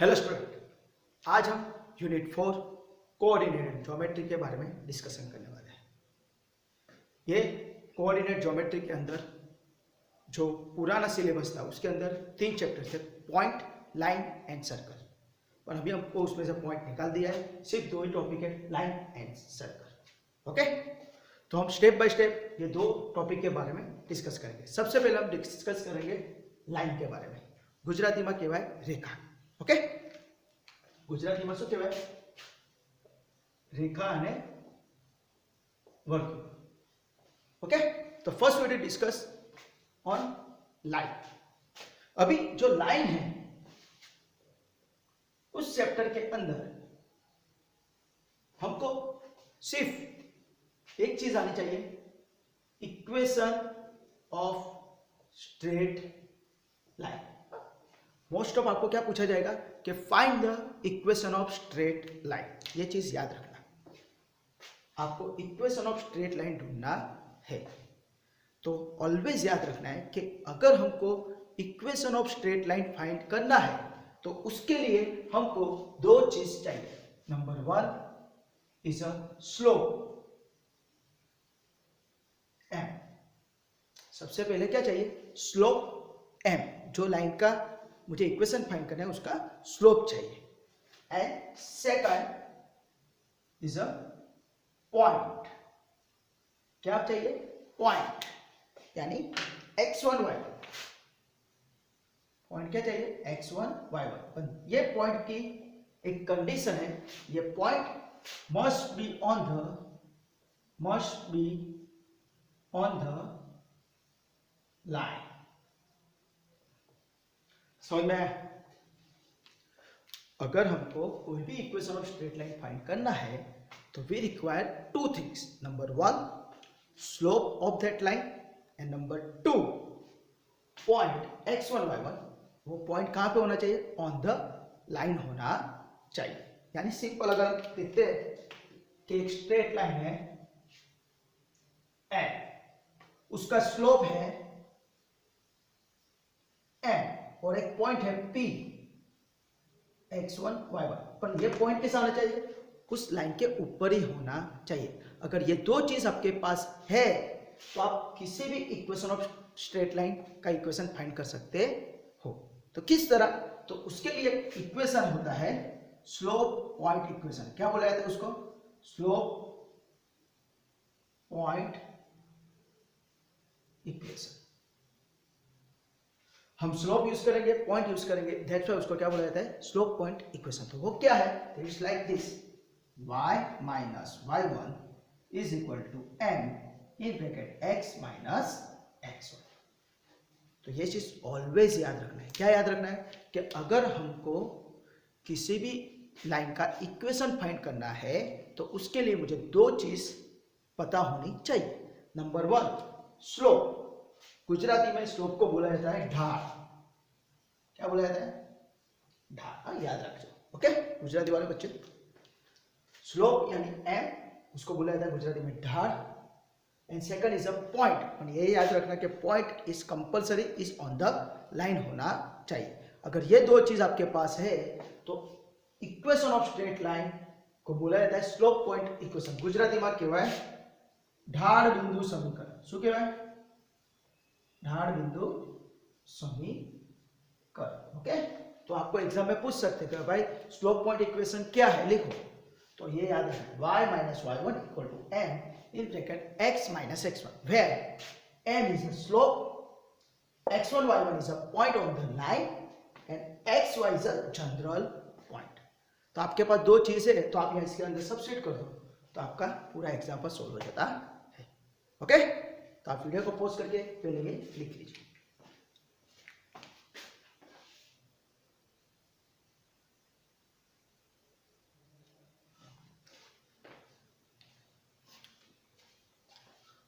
Hello student, आज हम unit 4 coordinate geometry के बारे में डिस्कशन करने वाले हैं। ये कोऑर्डिनेट ज्योमेट्री के अंदर जो पुराना सिलेबस था उसके अंदर 3 चैप्टर थे, पॉइंट, लाइन एंड सर्कल। और अभी हमको उसमें से पॉइंट निकाल दिया है, सिर्फ 2 ही टॉपिक है, लाइन एंड सर्कल। ओके, तो हम स्टेप बाय स्टेप ये 2 टॉपिक के बारे में डिस्कस करेंगे। सबसे पहले हम डिस्कस करेंगे लाइन के बारे में। गुजराती में कहवाय रेखा। ओके, गुजराती में शू कहवाय? रेखा અને વર્તુળ। ओके, तो first we will discuss on line. अभी जो लाइन है उस चैप्टर के अंदर हमको सिर्फ एक चीज आनी चाहिए, equation of straight line. Most of आपको क्या पूछा जाएगा कि find the equation of straight line. ये चीज याद रखना, आपको इक्वेशन ऑफ स्ट्रेट लाइन ढूंढना है। तो ऑलवेज याद रखना है कि अगर हमको equation of straight line find करना है तो उसके लिए हमको 2 चीज चाहिए। Number 1 is a slope m। सबसे पहले क्या चाहिए? Slope m। जो लाइन का मुझे इक्वेशन फाइंड करना है उसका स्लोप चाहिए। And second is a point. क्या चाहिए? पॉइंट, यानी x1 y1। पॉइंट क्या चाहिए? x1 y1। ये पॉइंट की एक कंडीशन है, ये point must be on the line. समझ में? अगर हमको कोई भी equation of straight line find करना है तो we require 2 things. Number 1 slope of that line and number 2 point x1 y1। वो पॉइंट कहां पे होना चाहिए? ऑन द लाइन होना चाहिए। यानी सिंपल अगर हम देखते हैं कि एक स्ट्रेट लाइन है n, उसका स्लोप है n और एक पॉइंट है P x1 y1, पर ये पॉइंट कैसा होना चाहिए? उस लाइन के ऊपर ही होना चाहिए। अगर ये 2 चीज आपके पास है तो आप किसी भी इक्वेशन ऑफ स्ट्रेट लाइन का इक्वेशन फाइंड कर सकते हो। तो किस तरह? तो उसके लिए इक्वेशन होता है स्लोप पॉइंट इक्वेशन। क्या बोला जाता है उसको? Slope point equation. हम स्लोप यूज करेंगे, पॉइंट यूज करेंगे, दैट्स व्हाई उसको क्या बोला जाता है? Slope point equation. तो वो क्या है? It's like this, y minus y1 is equal to m in bracket x minus x1। तो ये चीज ऑलवेज याद रखना है। क्या याद रखना है? कि अगर हमको किसी भी लाइन का इक्वेशन फाइंड करना है तो उसके लिए मुझे 2 चीज पता होनी चाहिए। Number 1 slope. गुजराती में स्लोप को बोला जाता है ढाल। क्या बोला जाता है? ढाल। याद रखो। ओके, गुजराती वाले बच्चे, स्लोप यानी m, उसको बोला जाता है गुजराती में ढाल। And second is a point. और ये याद रखना कि point is compulsory is on the line होना चाहिए। अगर ये 2 चीज आपके पास है तो इक्वेशन ऑफ स्ट्रेट लाइन को बोला जाता है स्लोप पॉइंट इक्वेशन। गुजराती में कहवाय ढाल बिंदु समीकरण। શું કહેવાય? ढाल बिंदु समीकरण। ओके, तो आपको एग्जाम में पूछ सकते हैं कि भाई स्लोप पॉइंट इक्वेशन क्या है, लिखो। तो ये याद रखना, y minus y1 equal to m in bracket x minus x1, where m is the slope, x1 y1 is a point on the line and xy is a general point। तो आपके पास 2 चीज है तो आप यहाँ इसके अंदर सब्स्टिट्यूट कर दो तो आपका पूरा एग्जाम्पल सॉल्व हो जाता है। ओके, तो आप वीडियो को पॉज करके पहले ये लिख लीजिए।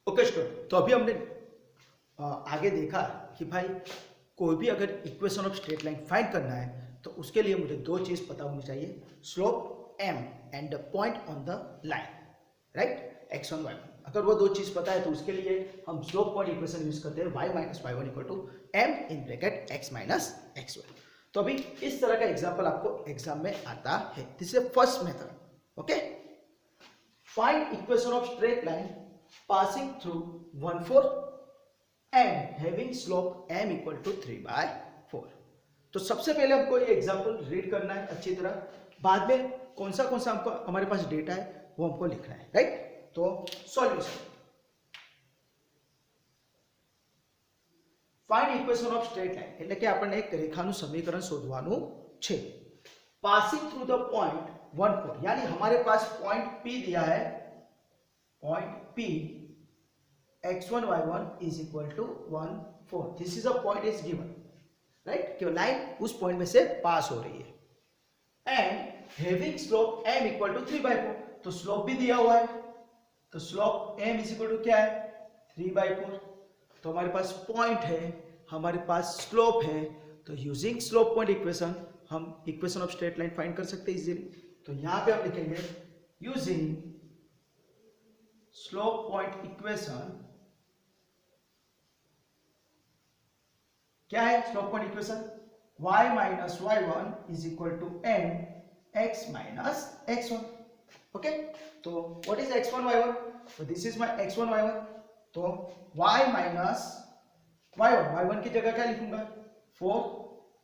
ओके स्टूडेंट, तो अभी हमने आगे देखा कि भाई कोई भी अगर equation of straight line find करना है तो उसके लिए मुझे 2 चीज पता होनी चाहिए, slope m and the point on the line, right? x1 y1। अगर वो 2 चीज पता है तो उसके लिए हम स्लोप पॉइंट इक्वेशन यूज करते हैं y minus y1 equal to m in bracket x minus x1। तो अभी इस तरह का एग्जाम्पल आपको एग्जाम में आता है। This is first method, okay. Find equation of straight line passing through 1/4 and having slope m equal to 3/4। तो सबसे पहले हमको ये एग्जाम्पल रीड करना है अच्छी तरह, बाद में कौन सा हमको हमारे पास डेटा है वो हमको लिखना है, राइट। तो solution, find equation of straight line એટલે કે આપણને એક રેખાનું સમીકરણ શોધવાનું છે। પાસિંગ થ્રુ ધ પોઈન્ટ 1/4, यानी हमारे पास पॉइंट P दिया है, point P x1 y1 is equal to 1/4। This is a point is given, right, कि लाइन उस पॉइंट में से पास हो रही है। And having slope m equal to 3/4, तो स्लोप भी दिया हुआ है, तो slope m is equal to क्या है 3/4। तो हमारे पास पॉइंट है, हमारे पास स्लोप है, तो यूजिंग स्लोप पॉइंट इक्वेशन हम equation of straight line find कर सकते हैं इजीली। तो यहां पे हम लिखेंगे यूजिंग स्लोप पॉइंट इक्वेशन। क्या है slope point equation? y minus y1 is equal to m x minus x1, okay. तो व्हाट इज x1 y1? तो this is my x1 y1, तो y माइनस y1 की जगह क्या लिखूंगा 4,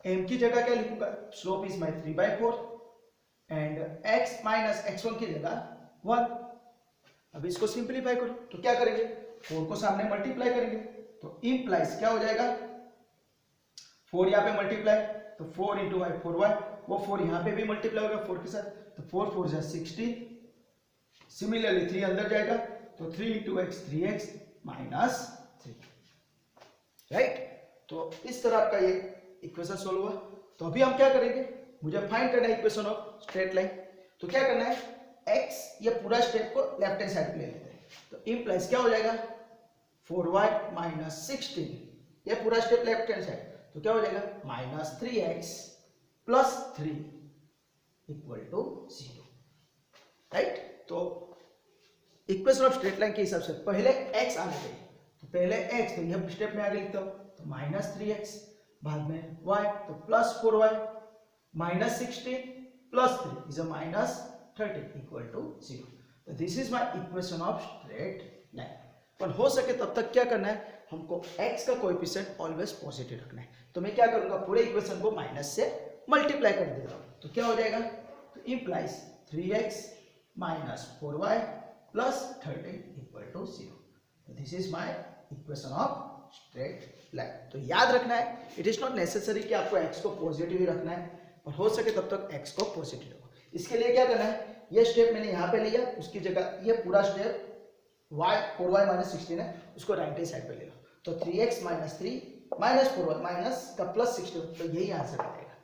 m की जगह क्या लिखूंगा, slope is my 3/4 and x minus x1 की जगह 1। अब इसको सिंपलीफाई करो, तो क्या करेंगे 4 को सामने मल्टीप्लाई करेंगे, तो इंप्लाइज क्या हो जाएगा 4 यहाँ पे मल्टीप्लाई, तो 4 इंटू वाई 4y, वो 4 यहाँ पे भी मल्टीप्लाई होगा 4 के साथ, तो 4 4 जा 16। सिमिलरली 3 अंदर जाएगा, तो 3 into x 3x minus 3, right. तो इस तरह आपका ये इक्वेशन सोल्व हुआ। तो अभी हम क्या करेंगे, मुझे फाइंड करना है इक्वेशन ऑफ स्ट्रेट लाइन। तो क्या करना है, x ये पूरा स्टेप को लेफ्ट हैंड साइड पे ले लेते हैं, तो इंप्लाइज क्या हो जाएगा 4y माइनस 16, ये पूरा स्टेप लेफ्ट हैंड साइड, तो क्या हो जाएगा minus 3x plus 3 equal to 0, right. तो इक्वेशन ऑफ स्ट्रेट लाइन के हिसाब से पहले x आना चाहिए, तो पहले x, तो यह स्टेप में आगे लिखता हूं, तो माइनस 3x, बाद में y, तो plus 4y minus 16 plus 3 is a minus 30 equal to 0। तो this is my equation of straight line. पर हो सके तब तक क्या करना है, हमको x का कोएफिशिएंट ऑलवेज पॉजिटिव रखना है। तो मैं क्या करूंगा, पूरे इक्वेशन को माइनस से मल्टीप्लाई कर देता हूं, तो क्या हो जाएगा, तो implies 3x minus 4y plus 13 equal to 0। This is my equation of straight line. तो याद रखना है, इट इज नॉट नेसेसरी कि आपको x को पॉजिटिव ही रखना है, पर हो सके तब तक x को पॉजिटिव रखो। इसके लिए क्या करना है, ये स्टेप मैंने यहाँ पे लिया, उसकी जगह ये पूरा स्टेप y 4y माइनस 16 है, उसको राइट हैंड साइड पे ले लो, तो 3x minus 3 minus 4y minus का प्लस 16, तो यही आंसर आएगा,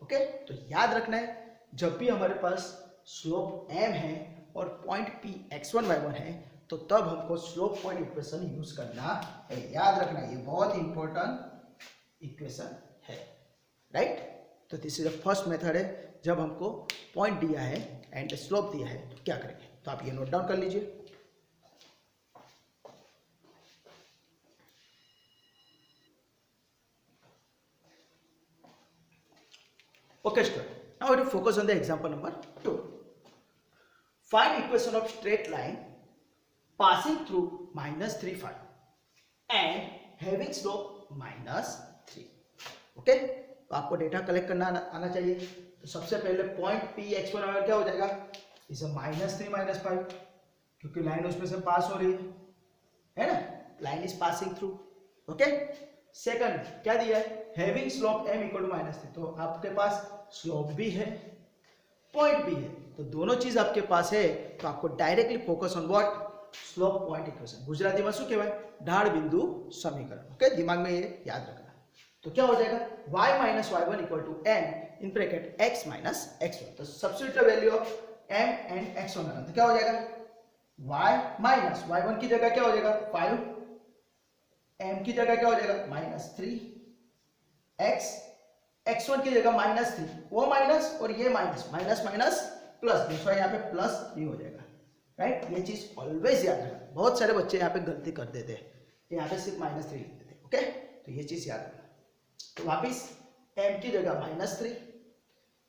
ओके। तो याद रखना है, जब भी हमारे पास स्लोप m है और पॉइंट p x1 y1 है, तो तब हमको स्लोप पॉइंट इक्वेशन यूज करना है। याद रखना, ये बहुत इंपॉर्टेंट इक्वेशन है, राइट। तो this is the first method है, जब हमको पॉइंट दिया है एंड स्लोप दिया है तो क्या करेंगे, तो आप ये नोट डाउन कर लीजिए। Okay, student. Now we will focus on the example number 2. Find equation of straight line passing through minus 3 5 and having slope minus 3. Okay? तो आपको डेटा कलेक्ट करना आना चाहिए। तो सबसे पहले पॉइंट P x1 y1 क्या हो जाएगा, इसे -3 -5, क्योंकि लाइन उसमें से पास हो रही है ना, line is passing through, okay. Second क्या दिया है, having slope m equal to -3, तो आपके पास स्लोप भी है, पॉइंट भी है, तो दोनों चीज आपके पास है, तो आपको directly focus on what, slope point equation. Gujarati में શું કહેવાય, ઢાળ बिंदु समीकरण, ओके। दिमाग में ये याद रखना। तो क्या हो जाएगा y minus y1 equal to m in bracket x minus x1, तो substitute the value of m and x1, तो क्या हो जाएगा y माइनस y1 की जगह क्या हो जाएगा 5, m की जगह क्या हो जाएगा -3, x x1 की जगह -3, वो माइनस और ये माइनस, माइनस माइनस प्लस, दूसरा यहाँ पे +3 हो जाएगा, राइट। ये चीज ऑलवेज याद रखना, बहुत सारे बच्चे यहाँ पे गलती कर देते हैं, यहाँ पे सिर्फ -3 लिख देते हैं, ओके। तो ये चीज याद रखना। तो वापिस m की जगह -3,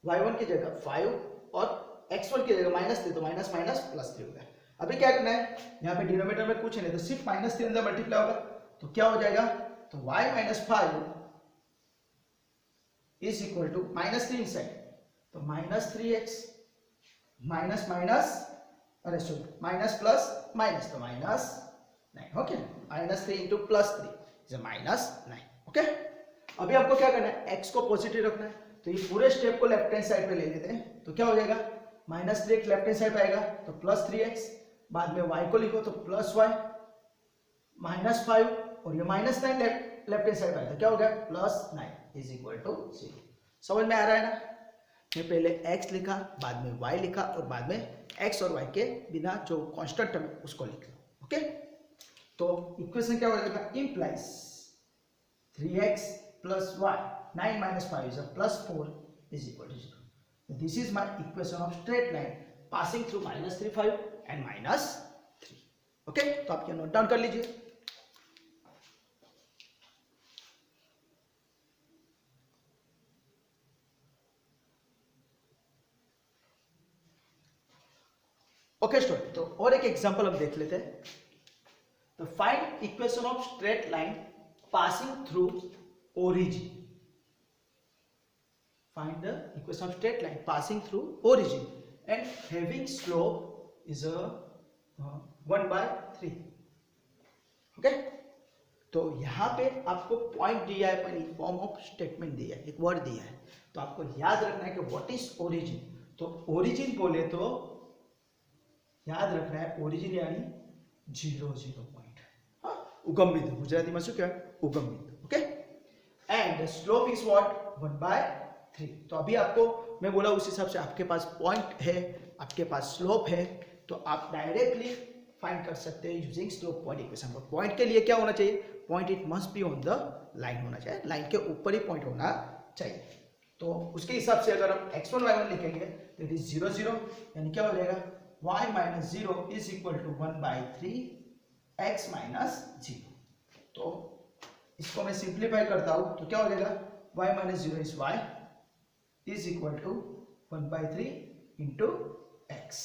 y1 की जगह 5 और x1 की जगह -3, तो माइनस माइनस प्लस 3 हो गया। अभी क्या करना है, यहाँ पे डिनोमिनेटर में कुछ नहीं तो सिर्फ -3 अंदर मल्टीप्लाई होगा, तो क्या हो जाएगा, तो y - 5 is equal to -3 inside, तो -3x माइनस माइनस, अरे सॉरी माइनस प्लस माइनस, तो -9, ओके, -3 इंटू +3 इज -9, ओके। अभी आपको क्या करना है, x को पॉजिटिव रखना है, तो ये पूरे स्टेप को लेफ्ट हैंड साइड पे ले लेते हैं, तो क्या हो जाएगा, -3x लेफ्ट हैंड साइड पे आएगा, तो +3x, बाद में y को लिखो तो +y, -5 और ये -9 लेफ्ट हैंड साइड पे आएगा, क्या हो गया, +9 इज इक्वल टू 0। समझ में आ रहा है ना, मैं पहले x लिखा, बाद में y लिखा और बाद में x और y के बिना जो कांस्टेंट टर्म उसको लिख लो, ओके। तो इक्वेशन क्या हो जाएगा, implies 3x + y 9 - 5 is +4 is equal to 0. This is my equation of straight line passing through -3, 5 and -3, okay. तो आप ये नोट डाउन कर लीजिए। ओके स्टूडेंट, तो और एक एग्जांपल हम देख लेते हैं। तो find equation of straight line passing through origin. Find the equation of straight line passing through origin and having slope is 1/3, okay. तो यहाँ पे आपको पॉइंट दिया है, पर इन फॉर्म ऑफ स्टेटमेंट दिया है, एक वर्ड दिया है, तो आपको याद रखना है कि व्हाट इज ओरिजिन। तो ओरिजिन बोले तो याद रखना है, ओरिजिन यानी 0 पॉइंट, उगम बिंदु, गुजराती में शू क्या, उगम बिंदु, okay. And slope is what, 1/3। तो अभी आपको मैं बोला उस हिसाब से आपके पास पॉइंट है, आपके पास स्लोप है, तो आप डायरेक्टली फाइंड कर सकते हैं using slope point equation. Point के लिए क्या होना चाहिए, point it must be on the line होना चाहिए, लाइन के ऊपर ही पॉइंट होना चाहिए। तो उसके हिसाब से अगर हम x1 y1 लिखेंगे तो इट इज 0 0, यानी क्या हो जाएगा, y - 0 is equal to 1/3 x - 0। तो इसको मैं सिंप्लीफाई करता हूं, तो क्या हो जाएगा, y - 0 is y is equal to 1/3 into x,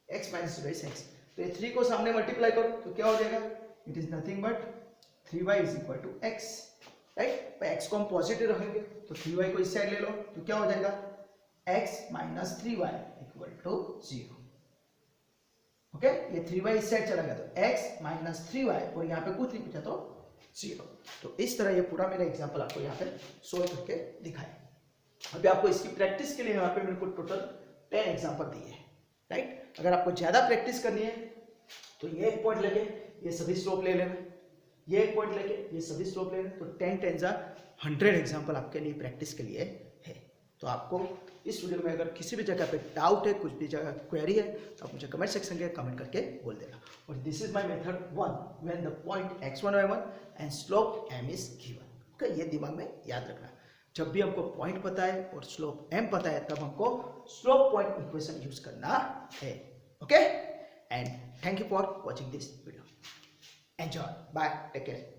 x - 0 is x। तो ये 3 को सामने मल्टीप्लाई करो तो क्या हो जाएगा, it is nothing but 3y is equal to x, right. x को हम पॉजिटिव रखेंगे तो 3y को इस साइड ले लो, तो क्या हो जाएगा, x - 3y equal to 0, okay. ये 3y इस साइड चला गया तो x - 3y, और यहाँ पे कुछ नहीं पूछा तो 0। तो इस तरह ये पूरा मेरा एग्जांपल आपको यहाँ पे सोल्व करके दिखाया। अभी आपको इसकी प्रैक्टिस के लिए यहाँ पे मेरे को टोटल 10 एग्जांपल दिए हैं, राइट। अगर आपको ज्यादा प्रैक्टिस करनी है तो ये एक पॉइंट लेके ये सभी स्लोप ले लेना, ये एक पॉइंट लेके ये सभी स्लोप ले लेना, तो 10 10 100 एग्जांपल आपके लिए प्रैक्टिस के लिए है। तो आपको इस वीडियो में अगर किसी भी जगह पे डाउट है, कुछ भी जगह क्वेरी है, तो आप मुझे कमेंट सेक्शन के कमेंट करके बोल देना। और this is my method 1 when the point x1 y1 and slope m is given, okay. ये दिमाग में याद रखना, जब भी हमको पॉइंट पता है और स्लोप m पता है तब हमको स्लोप पॉइंट इक्वेशन यूज करना है, okay. And thank you for watching this video, enjoy, bye, take care.